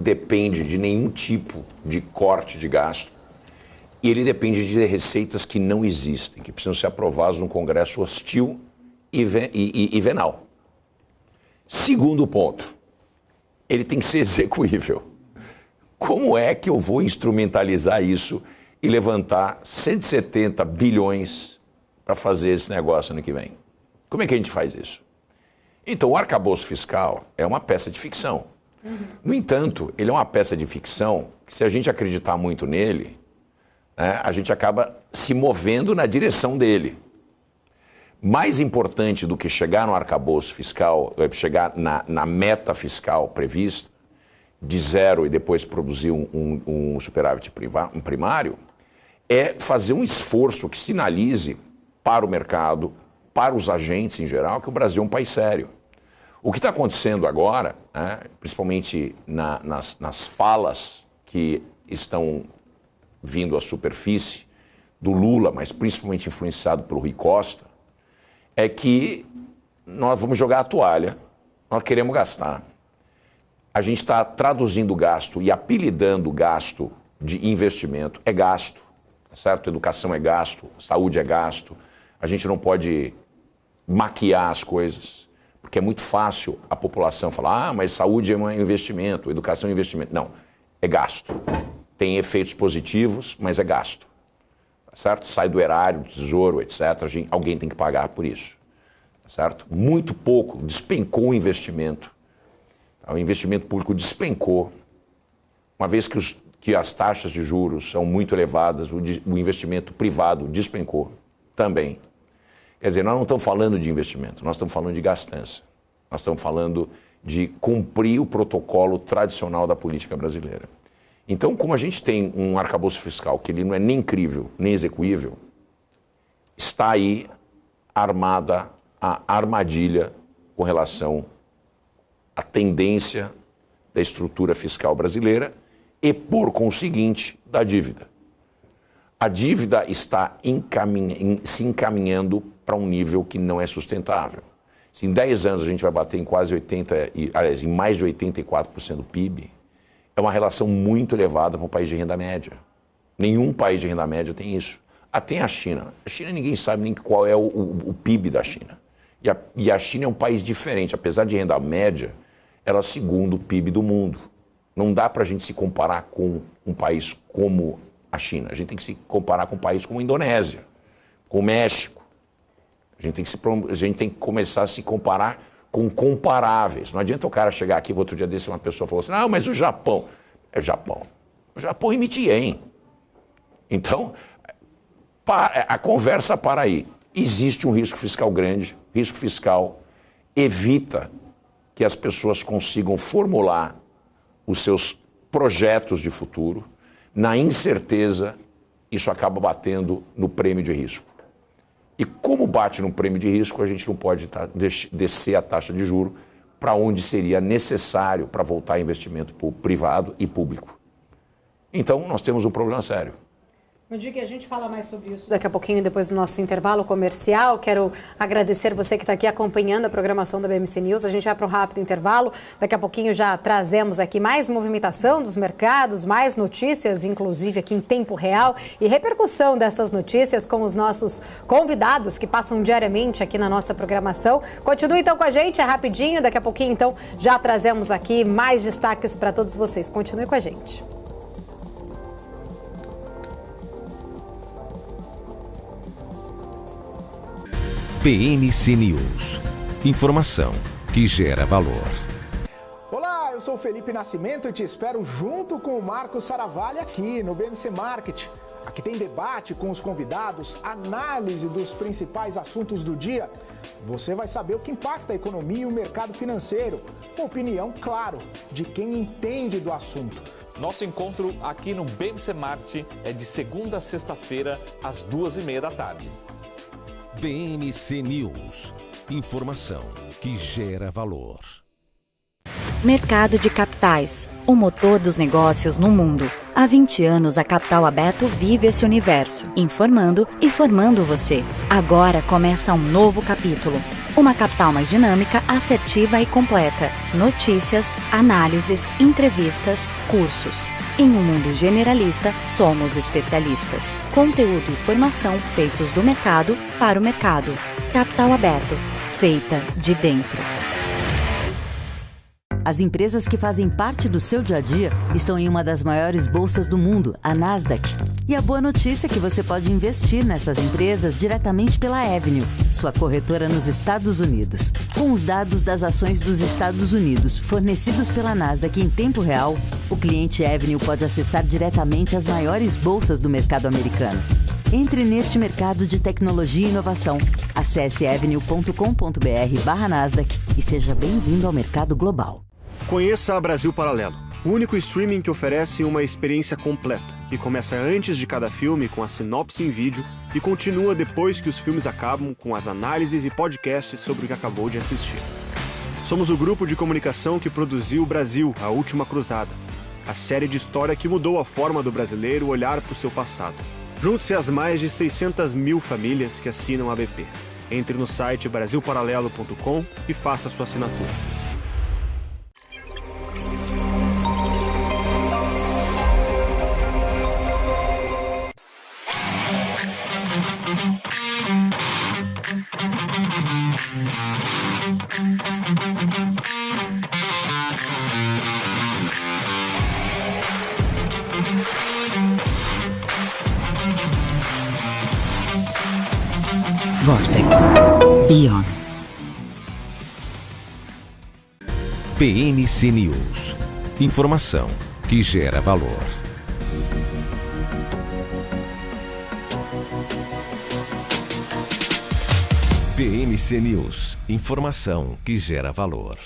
depende de nenhum tipo de corte de gasto e ele depende de receitas que não existem, que precisam ser aprovadas num Congresso hostil e venal. Segundo ponto, ele tem que ser execuível. Como é que eu vou instrumentalizar isso e levantar 170 bilhões para fazer esse negócio ano que vem? Como é que a gente faz isso? Então, o arcabouço fiscal é uma peça de ficção. No entanto, ele é uma peça de ficção que, se a gente acreditar muito nele, né, a gente acaba se movendo na direção dele. Mais importante do que chegar no arcabouço fiscal, chegar na meta fiscal prevista, de zero e depois produzir um superávit primário, é fazer um esforço que sinalize para o mercado, para os agentes em geral, que o Brasil é um país sério. O que está acontecendo agora, né, principalmente nas falas que estão vindo à superfície do Lula, mas principalmente influenciado pelo Rui Costa, é que nós vamos jogar a toalha, nós queremos gastar. A gente está traduzindo gasto e apelidando gasto de investimento. É gasto, certo? Educação é gasto, saúde é gasto. A gente não pode maquiar as coisas, porque é muito fácil a população falar, mas saúde é um investimento, educação é um investimento. Não, é gasto. Tem efeitos positivos, mas é gasto. Certo? Sai do erário, do tesouro, etc. Alguém tem que pagar por isso. Certo? Muito pouco, despencou o investimento. O investimento público despencou. Uma vez que as taxas de juros são muito elevadas, o investimento privado despencou também. Quer dizer, nós não estamos falando de investimento, nós estamos falando de gastança. Nós estamos falando de cumprir o protocolo tradicional da política brasileira. Então, como a gente tem um arcabouço fiscal que ele não é nem crível, nem execuível, está aí armada a armadilha com relação à tendência da estrutura fiscal brasileira e, por conseguinte, da dívida. A dívida está se encaminhando para um nível que não é sustentável. Se em 10 anos a gente vai bater em em mais de 84% do PIB, é uma relação muito elevada para um país de renda média. Nenhum país de renda média tem isso. Tem a China. A China ninguém sabe nem qual é o PIB da China. E a China é um país diferente. Apesar de renda média, ela é o segundo PIB do mundo. Não dá para a gente se comparar com um país como a China. A gente tem que se comparar com um país como a Indonésia, com o México. A gente tem que começar a se comparar com comparáveis. Não adianta o cara chegar aqui, outro dia desse uma pessoa falou assim, mas o Japão. É o Japão. O Japão emite ien. Então, a conversa para aí. Existe um risco fiscal grande. Risco fiscal evita que as pessoas consigam formular os seus projetos de futuro. Na incerteza, isso acaba batendo no prêmio de risco. E como bate no prêmio de risco, a gente não pode descer a taxa de juros para onde seria necessário para voltar a investimento privado e público. Então, nós temos um problema sério. Mandique, a gente fala mais sobre isso daqui a pouquinho, depois do nosso intervalo comercial. Quero agradecer você que está aqui acompanhando a programação da BMC News. A gente vai para um rápido intervalo. Daqui a pouquinho já trazemos aqui mais movimentação dos mercados, mais notícias, inclusive aqui em tempo real, e repercussão dessas notícias com os nossos convidados que passam diariamente aqui na nossa programação. Continue então com a gente, é rapidinho. Daqui a pouquinho, então, já trazemos aqui mais destaques para todos vocês. Continue com a gente. BMC News. Informação que gera valor. Olá, eu sou o Felipe Nascimento e te espero junto com o Marcos Saravalli aqui no BMC Market. Aqui tem debate com os convidados, análise dos principais assuntos do dia. Você vai saber o que impacta a economia e o mercado financeiro. Com opinião, claro, de quem entende do assunto. Nosso encontro aqui no BMC Market é de segunda a sexta-feira, às 2h30 da tarde. BMC News. Informação que gera valor. Mercado de capitais. O motor dos negócios no mundo. Há 20 anos a Capital Aberto vive esse universo, informando e formando você. Agora começa um novo capítulo. Uma capital mais dinâmica, assertiva e completa. Notícias, análises, entrevistas, cursos. Em um mundo generalista, somos especialistas. Conteúdo e informação feitos do mercado para o mercado. Capital aberto, feita de dentro. As empresas que fazem parte do seu dia a dia estão em uma das maiores bolsas do mundo, a Nasdaq. E a boa notícia é que você pode investir nessas empresas diretamente pela Avenue, sua corretora nos Estados Unidos. Com os dados das ações dos Estados Unidos fornecidos pela Nasdaq em tempo real, o cliente Avenue pode acessar diretamente as maiores bolsas do mercado americano. Entre neste mercado de tecnologia e inovação. Acesse avenue.com.br/Nasdaq e seja bem-vindo ao mercado global. Conheça a Brasil Paralelo, o único streaming que oferece uma experiência completa, que começa antes de cada filme com a sinopse em vídeo e continua depois que os filmes acabam com as análises e podcasts sobre o que acabou de assistir. Somos o grupo de comunicação que produziu o Brasil, A Última Cruzada, a série de história que mudou a forma do brasileiro olhar para o seu passado. Junte-se às mais de 600 mil famílias que assinam a BP. Entre no site brasilparalelo.com e faça sua assinatura. Vortex Beyond. BMC News. Informação que gera valor. BMC News. Informação que gera valor.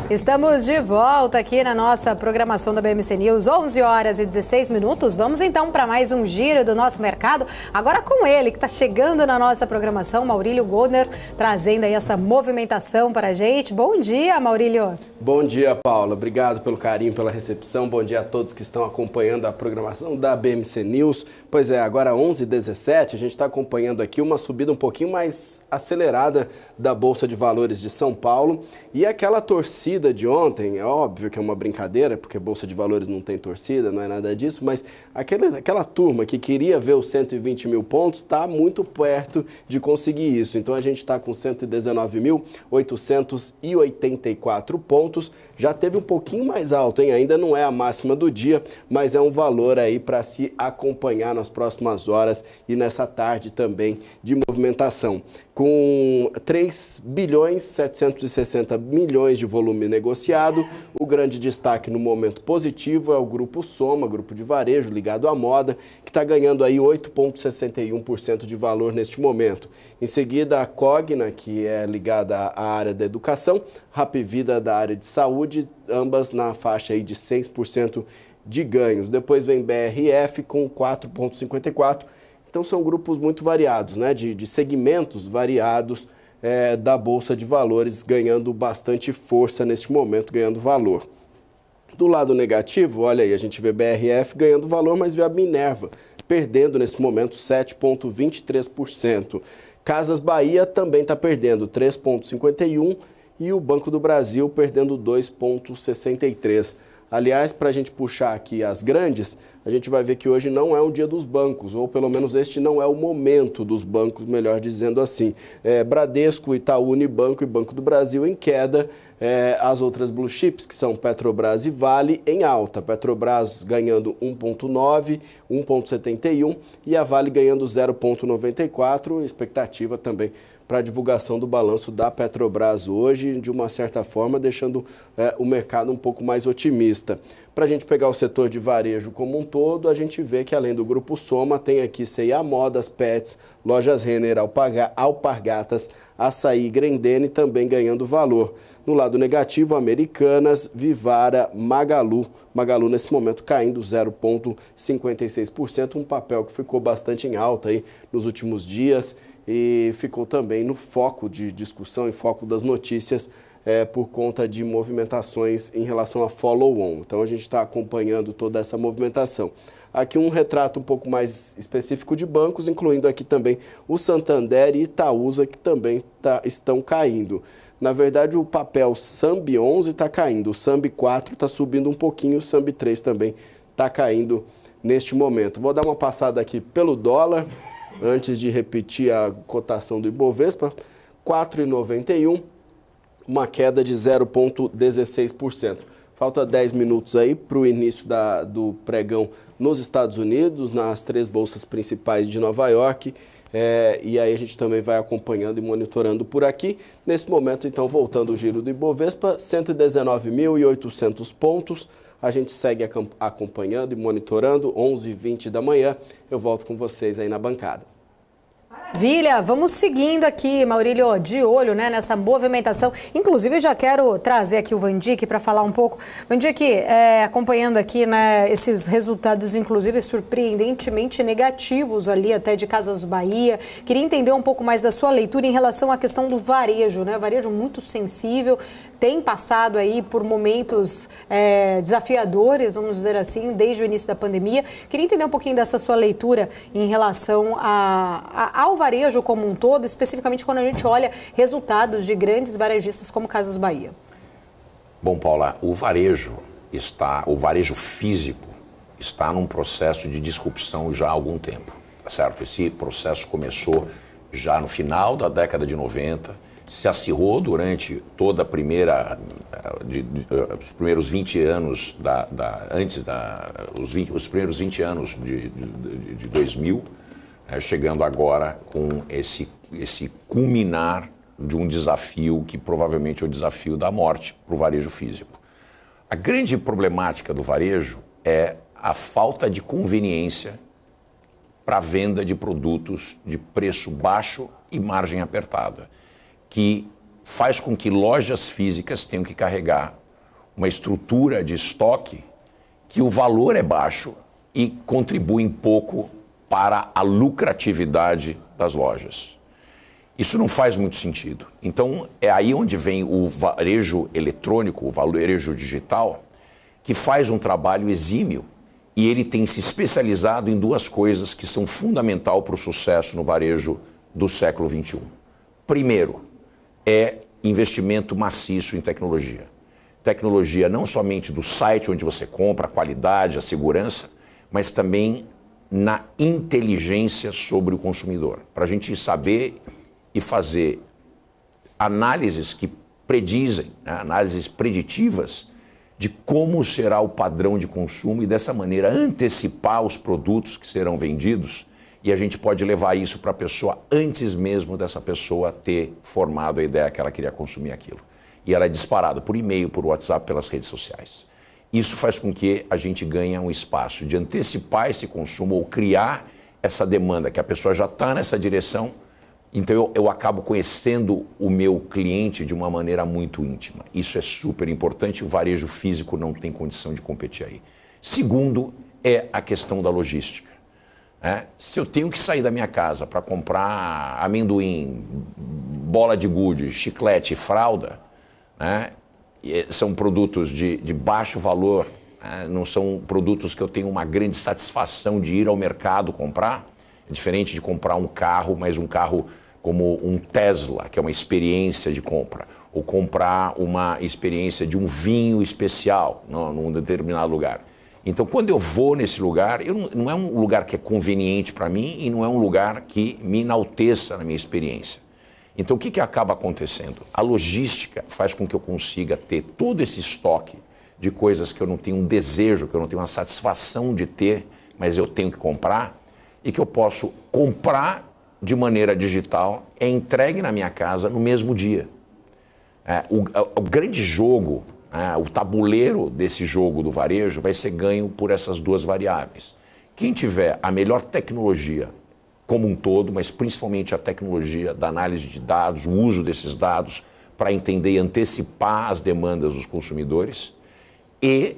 Estamos de volta aqui na nossa programação da BMC News, 11 horas e 16 minutos. Vamos então para mais um giro do nosso mercado, agora com ele, que está chegando na nossa programação, Maurílio Goldner, trazendo aí essa movimentação para a gente. Bom dia, Maurílio. Bom dia, Paula. Obrigado pelo carinho, pela recepção. Bom dia a todos que estão acompanhando a programação da BMC News. Pois é, agora 11h17, a gente está acompanhando aqui uma subida um pouquinho mais acelerada da Bolsa de Valores de São Paulo. E aquela torcida de ontem, é óbvio que é uma brincadeira, porque Bolsa de Valores não tem torcida, não é nada disso, mas aquela turma que queria ver os 120 mil pontos está muito perto de conseguir isso. Então a gente está com 119.884 pontos, já teve um pouquinho mais alto, hein? Ainda não é a máxima do dia, mas é um valor aí para se acompanhar nas próximas horas e nessa tarde também de movimentação. Com 3 bilhões 760 milhões de volume negociado, o grande destaque no momento positivo é o Grupo Soma, grupo de varejo ligado à moda, que está ganhando aí 8,61% de valor neste momento. Em seguida, a Cogna, que é ligada à área da educação, Hapvida da área de saúde, ambas na faixa aí de 6% de ganhos. Depois vem BRF com 4,54%. Então são grupos muito variados, né? de segmentos variados da Bolsa de Valores, ganhando bastante força neste momento, ganhando valor. Do lado negativo, olha aí, a gente vê BRF ganhando valor, mas vê a Minerva perdendo nesse momento 7,23%. Casas Bahia também está perdendo 3,51% e o Banco do Brasil perdendo 2,63%. Aliás, para a gente puxar aqui as grandes, a gente vai ver que hoje não é um dia dos bancos, ou pelo menos este não é o momento dos bancos, melhor dizendo assim. Bradesco, Itaú, Unibanco e Banco do Brasil em queda, as outras blue chips, que são Petrobras e Vale, em alta. Petrobras ganhando 1,9%, 1,71% e a Vale ganhando 0,94%, expectativa também para a divulgação do balanço da Petrobras hoje, de uma certa forma, deixando o mercado um pouco mais otimista. Para a gente pegar o setor de varejo como um todo, a gente vê que além do Grupo Soma, tem aqui C&A Modas, Pets, Lojas Renner, Alpargatas, Açaí e Grendene também ganhando valor. No lado negativo, Americanas, Vivara, Magalu. Magalu nesse momento caindo 0,56%, um papel que ficou bastante em alta aí nos últimos dias, e ficou também no foco de discussão e foco das notícias por conta de movimentações em relação a follow-on. Então, a gente está acompanhando toda essa movimentação. Aqui um retrato um pouco mais específico de bancos, incluindo aqui também o Santander e Itaúsa, que também estão caindo. Na verdade, o papel SAMB 11 está caindo, o SAMB 4 está subindo um pouquinho, o SAMB 3 também está caindo neste momento. Vou dar uma passada aqui pelo dólar, antes de repetir a cotação do Ibovespa, 4,91, uma queda de 0,16%. Falta 10 minutos aí para o início do pregão nos Estados Unidos, nas 3 bolsas principais de Nova York. E aí a gente também vai acompanhando e monitorando por aqui. Nesse momento, então, voltando o giro do Ibovespa, 119.800 pontos. A gente segue acompanhando e monitorando, 11h20 da manhã. Eu volto com vocês aí na bancada. Maravilha, vamos seguindo aqui, Maurílio, de olho, né, nessa movimentação. Inclusive, já quero trazer aqui o Vandic para falar um pouco. Vandic, acompanhando aqui, né, esses resultados, inclusive, surpreendentemente negativos ali até de Casas Bahia. Queria entender um pouco mais da sua leitura em relação à questão do varejo, né? Varejo muito sensível, tem passado aí por momentos desafiadores, vamos dizer assim, desde o início da pandemia. Queria entender um pouquinho dessa sua leitura em relação ao varejo como um todo, especificamente quando a gente olha resultados de grandes varejistas como Casas Bahia. Bom, Paula, o varejo físico está num processo de disrupção já há algum tempo, tá certo? Esse processo começou já no final da década de 90, se acirrou durante toda a os primeiros 20 anos os primeiros 20 anos de 2000, chegando agora com esse culminar de um desafio que provavelmente é o desafio da morte para o varejo físico. A grande problemática do varejo é a falta de conveniência para a venda de produtos de preço baixo e margem apertada, que faz com que lojas físicas tenham que carregar uma estrutura de estoque que o valor é baixo e contribui pouco para a lucratividade das lojas. Isso não faz muito sentido. Então, é aí onde vem o varejo eletrônico, o varejo digital, que faz um trabalho exímio e ele tem se especializado em 2 coisas que são fundamentais para o sucesso no varejo do século XXI. Primeiro, é investimento maciço em tecnologia. Tecnologia não somente do site onde você compra, a qualidade, a segurança, mas também na inteligência sobre o consumidor, para a gente saber e fazer análises que predizem, análises preditivas de como será o padrão de consumo e dessa maneira antecipar os produtos que serão vendidos e a gente pode levar isso para a pessoa antes mesmo dessa pessoa ter formado a ideia que ela queria consumir aquilo. E ela é disparada por e-mail, por WhatsApp, pelas redes sociais. Isso faz com que a gente ganhe um espaço de antecipar esse consumo ou criar essa demanda, que a pessoa já está nessa direção, então eu acabo conhecendo o meu cliente de uma maneira muito íntima. Isso é super importante, o varejo físico não tem condição de competir aí. Segundo, é a questão da logística. Se eu tenho que sair da minha casa para comprar amendoim, bola de gude, chiclete, fralda, são produtos de baixo valor, não são produtos que eu tenho uma grande satisfação de ir ao mercado comprar. É diferente de comprar um carro, mas um carro como um Tesla, que é uma experiência de compra, ou comprar uma experiência de um vinho especial num determinado lugar. Então, quando eu vou nesse lugar, não é um lugar que é conveniente para mim e não é um lugar que me enalteça na minha experiência. Então, o que acaba acontecendo? A logística faz com que eu consiga ter todo esse estoque de coisas que eu não tenho um desejo, que eu não tenho uma satisfação de ter, mas eu tenho que comprar, e que eu posso comprar de maneira digital, é entregue na minha casa no mesmo dia. O grande jogo, o tabuleiro desse jogo do varejo vai ser ganho por essas 2 variáveis. Quem tiver a melhor tecnologia como um todo, mas principalmente a tecnologia da análise de dados, o uso desses dados para entender e antecipar as demandas dos consumidores e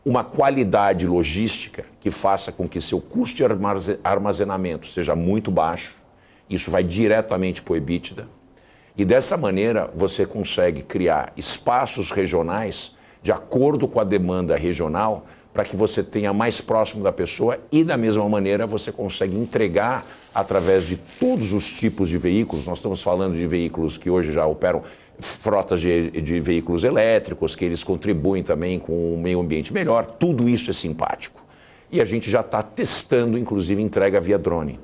uma qualidade logística que faça com que seu custo de armazenamento seja muito baixo, isso vai diretamente para o EBITDA, E dessa maneira você consegue criar espaços regionais de acordo com a demanda regional para que você tenha mais próximo da pessoa e da mesma maneira você consegue entregar através de todos os tipos de veículos. Nós estamos falando de veículos que hoje já operam frotas de veículos elétricos, que eles contribuem também com um meio ambiente melhor. Tudo isso é simpático. E a gente já está testando, inclusive, entrega via drone.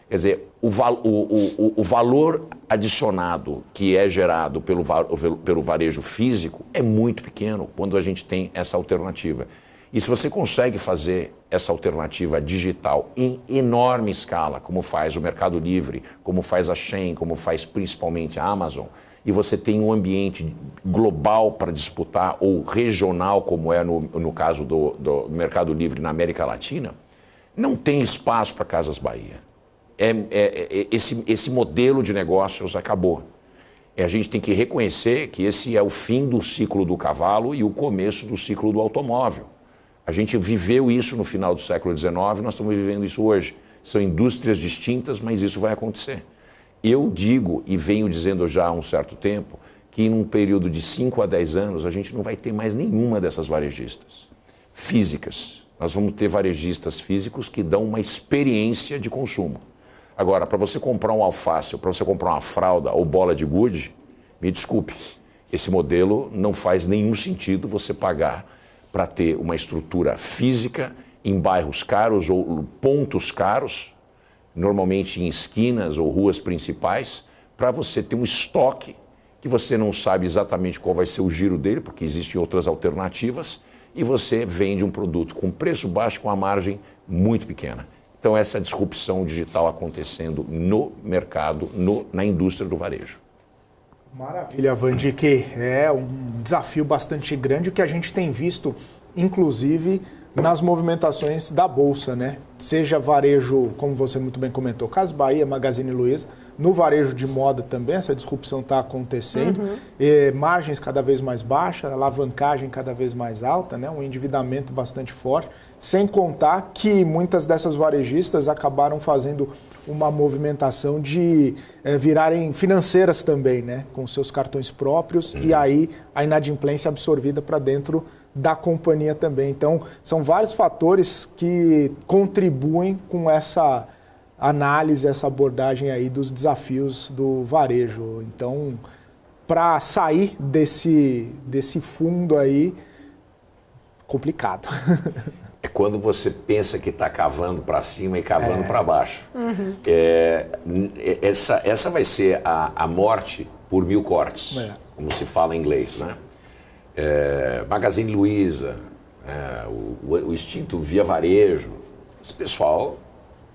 Quer dizer, o valor adicionado que é gerado pelo varejo físico é muito pequeno quando a gente tem essa alternativa. E se você consegue fazer essa alternativa digital em enorme escala, como faz o Mercado Livre, como faz a Shein, como faz principalmente a Amazon, e você tem um ambiente global para disputar, ou regional, como é no caso do Mercado Livre na América Latina, não tem espaço para Casas Bahia. Esse modelo de negócios acabou. A gente tem que reconhecer que esse é o fim do ciclo do cavalo e o começo do ciclo do automóvel. A gente viveu isso no final do século XIX, nós estamos vivendo isso hoje. São indústrias distintas, mas isso vai acontecer. Eu digo, e venho dizendo já há um certo tempo, que num período de 5 a 10 anos a gente não vai ter mais nenhuma dessas varejistas físicas. Nós vamos ter varejistas físicos que dão uma experiência de consumo. Agora, para você comprar um alface, ou para você comprar uma fralda ou bola de gude, me desculpe, esse modelo não faz nenhum sentido você pagar para ter uma estrutura física em bairros caros ou pontos caros, normalmente em esquinas ou ruas principais, para você ter um estoque que você não sabe exatamente qual vai ser o giro dele, porque existem outras alternativas, e você vende um produto com preço baixo, com uma margem muito pequena. Então, essa disrupção digital acontecendo no mercado, na indústria do varejo. Maravilha, Vandic. É um desafio bastante grande que a gente tem visto, inclusive, nas movimentações da Bolsa, né? Seja varejo, como você muito bem comentou, Casas Bahia, Magazine Luiza, no varejo de moda também, essa disrupção está acontecendo, margens cada vez mais baixas, alavancagem cada vez mais alta, né? Um endividamento bastante forte, sem contar que muitas dessas varejistas acabaram fazendo uma movimentação de virarem financeiras também, né? Com seus cartões próprios, e aí a inadimplência absorvida para dentro da companhia também. Então, são vários fatores que contribuem com essa análise, essa abordagem aí dos desafios do varejo. Então, para sair desse fundo aí, complicado. É quando você pensa que está cavando para cima e cavando para baixo. Essa vai ser a morte por 1000 cortes, como se fala em inglês, né? Magazine Luiza, o instinto via varejo, esse pessoal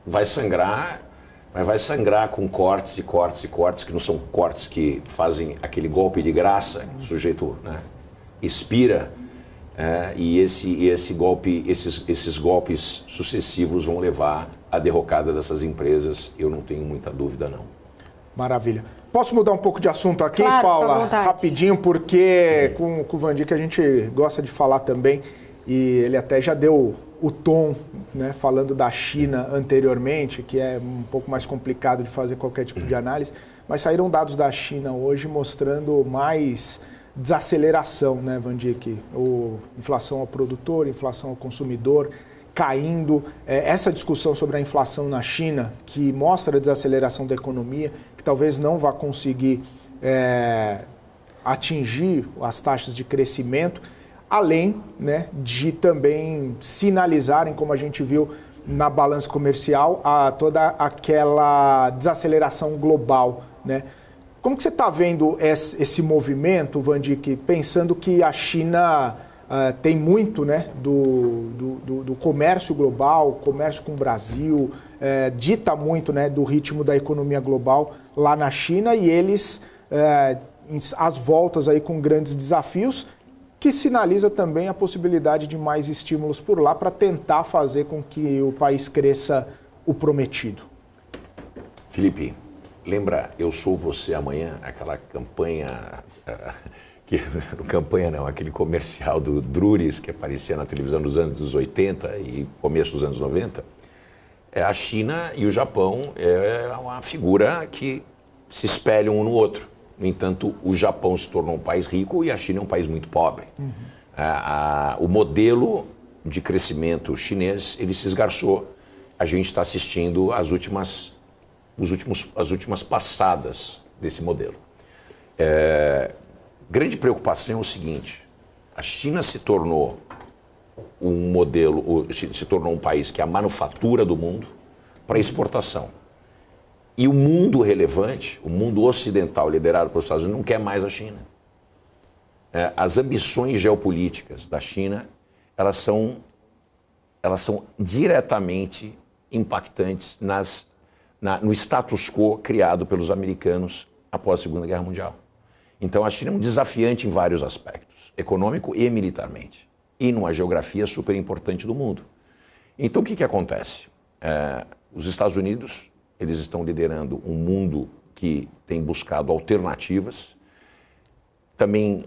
vai sangrar, mas vai sangrar com cortes e cortes e cortes, que não são cortes que fazem aquele golpe de graça, o sujeito, né, expira, e esses golpes sucessivos vão levar à derrocada dessas empresas, eu não tenho muita dúvida não. Maravilha. Posso mudar um pouco de assunto aqui, claro, Paula? Rapidinho, porque com o Vandic a gente gosta de falar também, e ele até já deu o tom, né, falando da China anteriormente, que é um pouco mais complicado de fazer qualquer tipo de análise, mas saíram dados da China hoje mostrando mais desaceleração, né, Vandic? Inflação ao produtor, inflação ao consumidor caindo. Essa discussão sobre a inflação na China, que mostra a desaceleração da economia, que talvez não vá conseguir atingir as taxas de crescimento, além, né, de também sinalizarem, como a gente viu na balança comercial, toda aquela desaceleração global, né? Como que você está vendo esse movimento, Vandic, pensando que a China tem muito, né, do comércio global, comércio com o Brasil, dita muito, né, do ritmo da economia global lá na China, e eles às voltas aí com grandes desafios, que sinaliza também a possibilidade de mais estímulos por lá para tentar fazer com que o país cresça o prometido. Felipe, lembra Eu Sou Você Amanhã, aquela campanha, aquele comercial do Drures que aparecia na televisão nos anos 80 e começo dos anos 90? A China e o Japão é uma figura que se espelham um no outro, No entanto, o Japão se tornou um país rico e a China é um país muito pobre. O modelo de crescimento chinês, ele se esgarçou. A gente está assistindo as últimas passadas desse modelo. Grande preocupação é o seguinte: a China se tornou se tornou um país que é a manufatura do mundo para exportação. E o mundo relevante, o mundo ocidental liderado pelos Estados Unidos, não quer mais a China. As ambições geopolíticas da China, elas são diretamente impactantes no status quo criado pelos americanos após a Segunda Guerra Mundial. Então a China é um desafiante em vários aspectos, econômico e militarmente, e numa geografia super importante do mundo. Então o que acontece? Os Estados Unidos, eles estão liderando um mundo que tem buscado alternativas. Também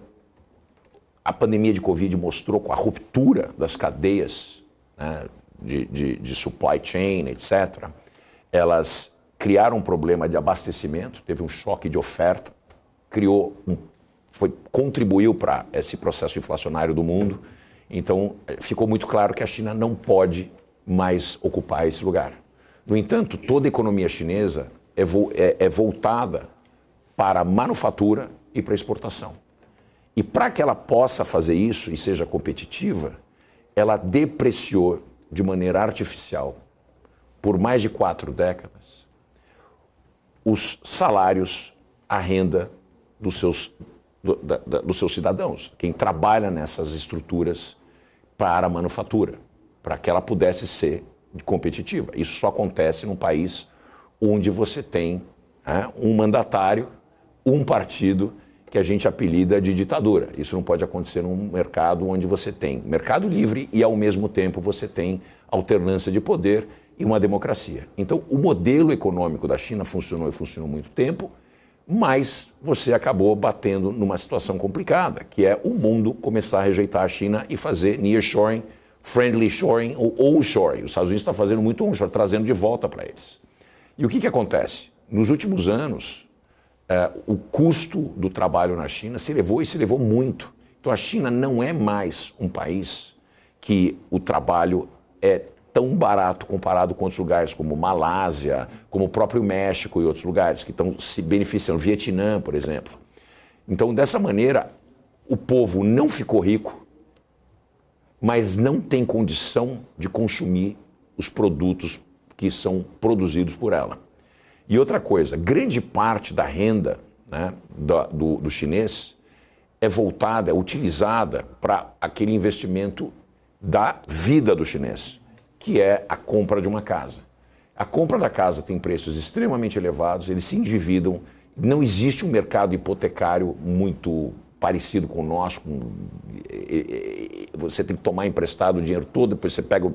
a pandemia de Covid mostrou com a ruptura das cadeias, né, de supply chain, etc. Elas criaram um problema de abastecimento, teve um choque de oferta, contribuiu para esse processo inflacionário do mundo. Então, ficou muito claro que a China não pode mais ocupar esse lugar. No entanto, toda a economia chinesa é voltada para a manufatura e para a exportação. E para que ela possa fazer isso e seja competitiva, ela depreciou de maneira artificial, por mais de 4 décadas, os salários, a renda dos seus cidadãos, quem trabalha nessas estruturas para a manufatura, para que ela pudesse ser competitiva. Isso só acontece num país onde você tem um mandatário, um partido que a gente apelida de ditadura. Isso não pode acontecer num mercado onde você tem mercado livre e, ao mesmo tempo, você tem alternância de poder e uma democracia. Então, o modelo econômico da China funcionou e funcionou muito tempo, mas você acabou batendo numa situação complicada, que é o mundo começar a rejeitar a China e fazer nearshoring, friendly shoring ou onshoring. Os Estados Unidos estão fazendo muito onshore, trazendo de volta para eles. E o que acontece? Nos últimos anos, o custo do trabalho na China se elevou muito. Então a China não é mais um país que o trabalho é tão barato comparado com outros lugares como Malásia, como o próprio México e outros lugares que estão se beneficiando, Vietnã, por exemplo. Então, dessa maneira, o povo não ficou rico, mas não tem condição de consumir os produtos que são produzidos por ela. E outra coisa, grande parte da renda, né, do chinês é utilizada para aquele investimento da vida do chinês, que é a compra de uma casa. A compra da casa tem preços extremamente elevados, eles se endividam, não existe um mercado hipotecário muito parecido com o nosso, você tem que tomar emprestado o dinheiro todo, depois você pega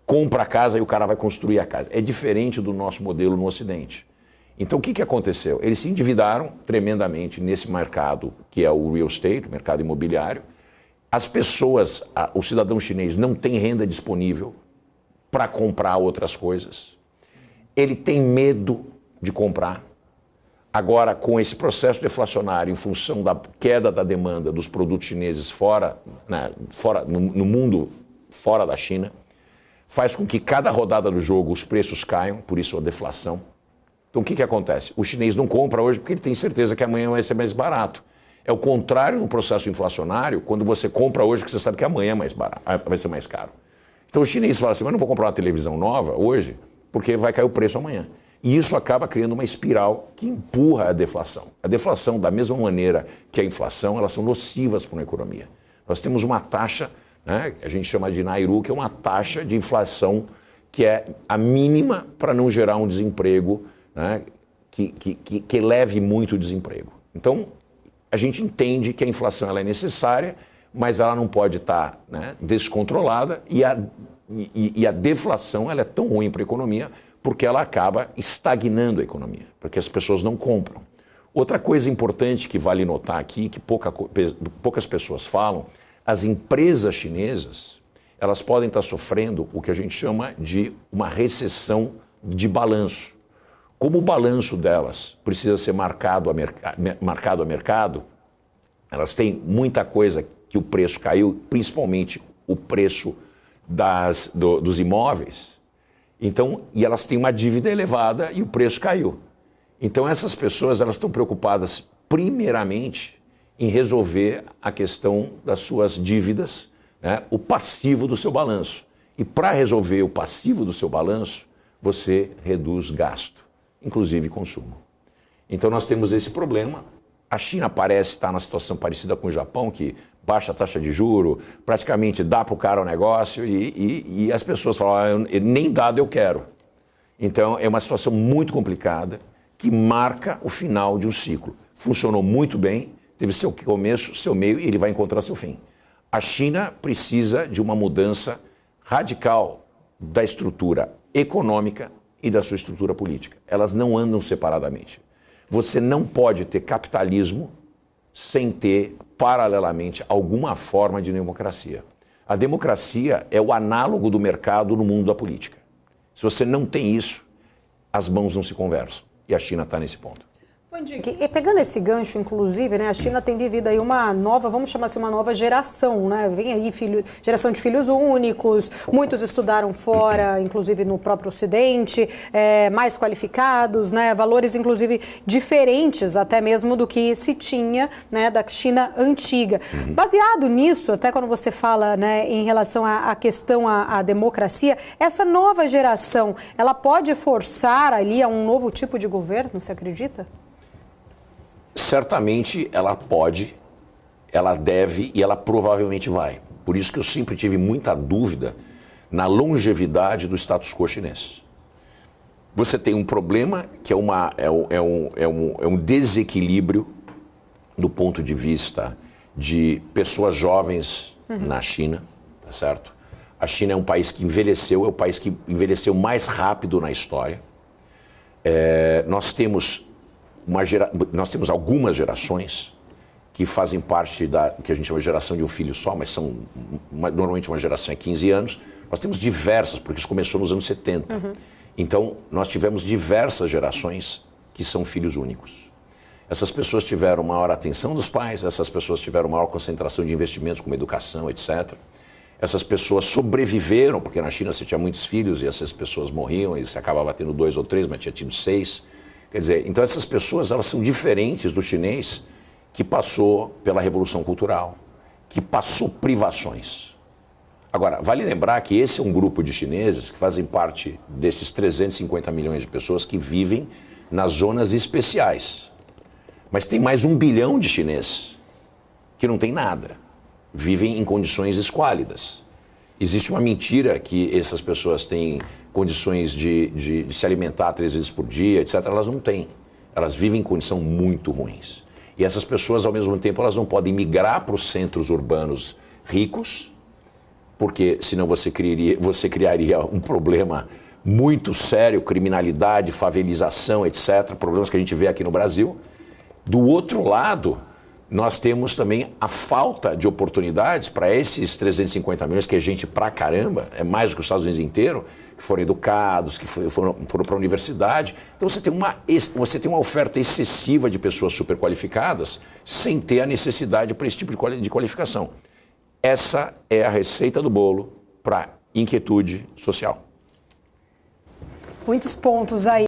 compra a casa e o cara vai construir a casa. É diferente do nosso modelo no Ocidente. Então o que aconteceu? Eles se endividaram tremendamente nesse mercado que é o real estate, o mercado imobiliário. As pessoas, o cidadão chinês não tem renda disponível para comprar outras coisas. Ele tem medo de comprar. Agora, com esse processo deflacionário, em função da queda da demanda dos produtos chineses no mundo fora da China, faz com que cada rodada do jogo os preços caiam, por isso a deflação. Então o que acontece? O chinês não compra hoje porque ele tem certeza que amanhã vai ser mais barato. É o contrário no processo inflacionário, quando você compra hoje porque você sabe que amanhã é mais barato, vai ser mais caro. Então o chinês fala assim, mas eu não vou comprar uma televisão nova hoje porque vai cair o preço amanhã. E isso acaba criando uma espiral que empurra a deflação. A deflação, da mesma maneira que a inflação, elas são nocivas para uma economia. Nós temos uma taxa, né, a gente chama de Nairu, que é uma taxa de inflação que é a mínima para não gerar um desemprego, né, que eleve muito o desemprego. Então, a gente entende que a inflação ela é necessária, mas ela não pode estar, né, descontrolada e a deflação ela é tão ruim para a economia porque ela acaba estagnando a economia, porque as pessoas não compram. Outra coisa importante que vale notar aqui, que poucas pessoas falam, as empresas chinesas, elas podem estar sofrendo o que a gente chama de uma recessão de balanço. Como o balanço delas precisa ser marcado a mercado, elas têm muita coisa que o preço caiu, principalmente o preço dos imóveis. Então, e elas têm uma dívida elevada e o preço caiu. Então, essas pessoas elas estão preocupadas, primeiramente, em resolver a questão das suas dívidas, né, o passivo do seu balanço. E para resolver o passivo do seu balanço, você reduz gasto, inclusive consumo. Então nós temos esse problema. A China parece estar numa situação parecida com o Japão, que baixa a taxa de juro, praticamente dá para o cara o negócio e as pessoas falam, nem dado eu quero. Então é uma situação muito complicada que marca o final de um ciclo. Funcionou muito bem, teve seu começo, seu meio e ele vai encontrar seu fim. A China precisa de uma mudança radical da estrutura econômica e da sua estrutura política. Elas não andam separadamente. Você não pode ter capitalismo sem ter, paralelamente, alguma forma de democracia. A democracia é o análogo do mercado no mundo da política. Se você não tem isso, as mãos não se conversam. E a China está nesse ponto. E pegando esse gancho, inclusive, né, a China tem vivido aí uma nova, vamos chamar assim, uma nova geração, né? Vem aí geração de filhos únicos, muitos estudaram fora, inclusive no próprio Ocidente, mais qualificados, né? Valores, inclusive, diferentes até mesmo do que se tinha, né, da China antiga. Baseado nisso, até quando você fala, né, em relação à questão à democracia, essa nova geração, ela pode forçar ali a um novo tipo de governo, você acredita? Certamente ela pode, ela deve e ela provavelmente vai. Por isso que eu sempre tive muita dúvida na longevidade do status quo chinês. Você tem um problema que é um desequilíbrio do ponto de vista de pessoas jovens na China, tá certo? A China é um país que envelheceu, é o país que envelheceu mais rápido na história. Nós temos algumas gerações que fazem parte da que a gente chama de geração de um filho só, mas são normalmente uma geração é 15 anos. Nós temos diversas, porque isso começou nos anos 70. Então, nós tivemos diversas gerações que são filhos únicos. Essas pessoas tiveram maior atenção dos pais, essas pessoas tiveram maior concentração de investimentos como educação, etc. Essas pessoas sobreviveram, porque na China você tinha muitos filhos e essas pessoas morriam e você acabava tendo 2 ou 3, mas tinha tido 6. Quer dizer, então essas pessoas elas são diferentes do chinês que passou pela Revolução Cultural, que passou privações. Agora, vale lembrar que esse é um grupo de chineses que fazem parte desses 350 milhões de pessoas que vivem nas zonas especiais. Mas tem mais 1 bilhão de chineses que não tem nada, vivem em condições esquálidas. Existe uma mentira que essas pessoas têm condições de se alimentar 3 vezes por dia, etc. Elas não têm. Elas vivem em condições muito ruins. E essas pessoas, ao mesmo tempo, elas não podem migrar para os centros urbanos ricos, porque senão você criaria um problema muito sério, criminalidade, favelização, etc. Problemas que a gente vê aqui no Brasil. Do outro lado, nós temos também a falta de oportunidades para esses 350 milhões, que é gente pra caramba, é mais do que os Estados Unidos inteiro, que foram educados, que foram para a universidade. Então você tem uma oferta excessiva de pessoas super qualificadas sem ter a necessidade para esse tipo de qualificação. Essa é a receita do bolo para inquietude social. Muitos pontos aí.